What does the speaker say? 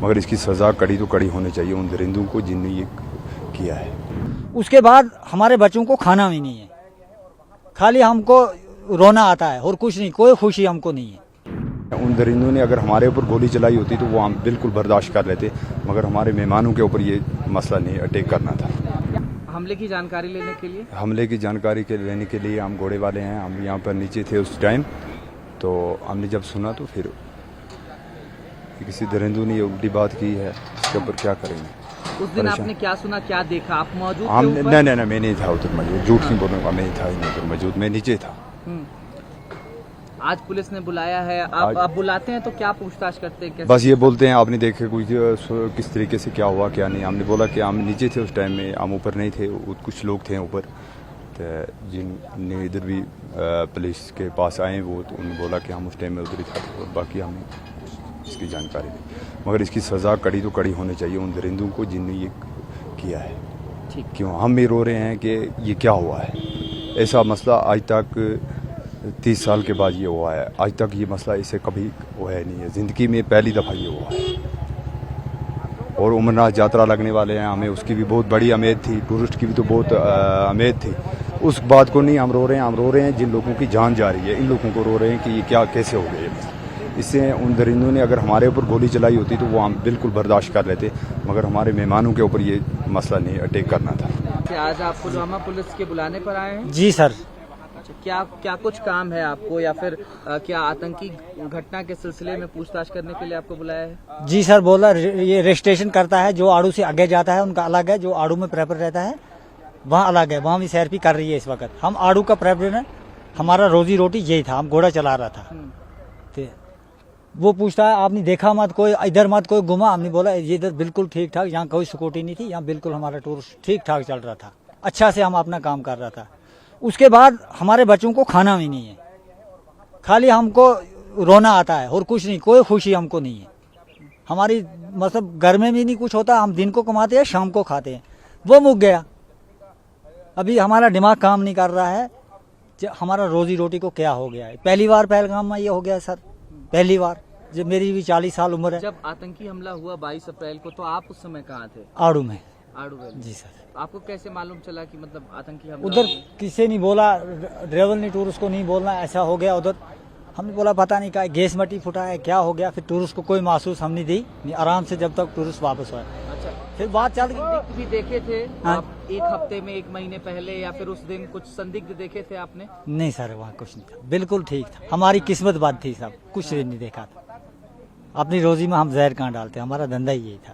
मगर इसकी सज़ा कड़ी तो कड़ी होनी चाहिए उन दरिंदों को जिनने ये किया है। उसके बाद हमारे बच्चों को खाना भी नहीं है, खाली हमको रोना आता है और कुछ नहीं, कोई खुशी हमको नहीं है। उन दरिंदों ने अगर हमारे ऊपर गोली चलाई होती तो वो हम बिल्कुल बर्दाश्त कर लेते, मगर हमारे मेहमानों के ऊपर ये मसला नहीं अटैक करना था। हमले की जानकारी लेने के लिए लेने के लिए हम घोड़े वाले हैं, हम यहाँ पर नीचे थे उस टाइम, तो हमने जब सुना तो फिर किसी दरिंदों ने ये उल्टी बात की है, इसके ऊपर क्या करेंगे। उस दिन आपने क्या सुना, क्या देखा, आप मौजूद थे? नहीं, मैं नहीं था उधर मौजूद, झूठ नहीं बोलूँगा, मैं नहीं था उधर मौजूद, मैं नीचे था। आज पुलिस ने बुलाया है, आप बुलाते हैं तो क्या पूछताछ करते हैं? बस ये बोलते हैं आपने देखे कुछ किस तरीके से क्या हुआ क्या नहीं। हमने बोला कि हम नीचे थे उस टाइम में, हम ऊपर नहीं थे, कुछ लोग थे ऊपर, तो जिनने इधर भी पुलिस के पास आए वो, तो उन्होंने बोला कि हम उस टाइम में उधर ही था, और बाकी हमें इसकी जानकारी दी। मगर इसकी सज़ा कड़ी तो कड़ी होनी चाहिए उन दरिंदों को जिनने ये किया है। ठीक, क्यों हम भी रो रहे हैं कि ये क्या हुआ है। ऐसा मसला आज तक 30 साल के बाद ये हुआ है, आज तक ये मसला इसे कभी हुआ नहीं है, ज़िंदगी में पहली दफ़ा ये हुआ है। और अमरनाथ यात्रा लगने वाले हैं, हमें उसकी भी बहुत बड़ी उम्मीद थी, टूरिस्ट की भी तो बहुत उम्मीद थी। उस बात को नहीं हम रो रहे हैं जिन लोगों की जान जा रही है, इन लोगों को रो रहे हैं कि ये क्या कैसे हो गए। इससे उन दरिंदों ने अगर हमारे ऊपर गोली चलाई होती तो वो हम बिल्कुल बर्दाश्त कर लेते, मगर हमारे मेहमानों के ऊपर ये मसला नहीं अटैक करना था। आज आप पुलवामा पुलिस के बुलाने पर आए हैं? जी सर। अच्छा, क्या कुछ काम है आपको, या फिर क्या आतंकी घटना के सिलसिले में पूछताछ करने के लिए आपको बुलाया है? जी सर, बोला ये रजिस्ट्रेशन करता है, जो आड़ू से आगे जाता है उनका अलग है, जो आड़ू में प्रेपर रहता है वहाँ अलग है, वहाँ भी सैर भी कर रही है इस वक्त। हम आड़ू का प्रेपर है, हमारा रोजी रोटी यही था, हम घोड़ा चला रहा था। वो पूछता है आपने देखा मत, कोई इधर मत कोई घुमा। हमने बोला ये इधर बिल्कुल ठीक ठाक, यहाँ कोई सिक्योरिटी नहीं थी, यहाँ बिल्कुल हमारा टूर ठीक ठाक चल रहा था, अच्छा से हम अपना काम कर रहा था। उसके बाद हमारे बच्चों को खाना भी नहीं है, खाली हमको रोना आता है और कुछ नहीं, कोई खुशी हमको नहीं है। हमारी मतलब घर में भी नहीं कुछ होता, हम दिन को कमाते हैं शाम को खाते हैं, वो मुक गया। अभी हमारा दिमाग काम नहीं कर रहा है, हमारा रोजी रोटी को क्या हो गया है। पहली बार पहलगाम में ये हो गया सर, पहली बार। जब मेरी भी 40 साल उम्र है। जब आतंकी हमला हुआ 22 अप्रैल को, तो आप उस समय कहाँ थे? आड़ू में। आड़ू में? जी सर। आपको कैसे मालूम चला कि मतलब आतंकी हमला? उधर किसी नहीं बोला, ड्राइवर ने टूरिस्ट को नहीं बोलना ऐसा हो गया उधर। हमने बोला पता नहीं क्या गैस मटी फुटा है, क्या हो गया। फिर टूरिस्ट को कोई महसूस हम नहीं दी, आराम से जब तक टूरिस्ट वापस हुआ। अच्छा, फिर बात चल गई। भी देखे थे हाँ? आप एक हफ्ते में, 1 महीने पहले, या फिर उस दिन कुछ संदिग्ध देखे थे आपने? नहीं सर, वहाँ कुछ नहीं था, बिल्कुल ठीक था। हमारी किस्मत बात थी सब, कुछ नहीं देखा था। अपनी रोजी में हम जहर कहाँ डालते, हमारा धंधा ही यही था।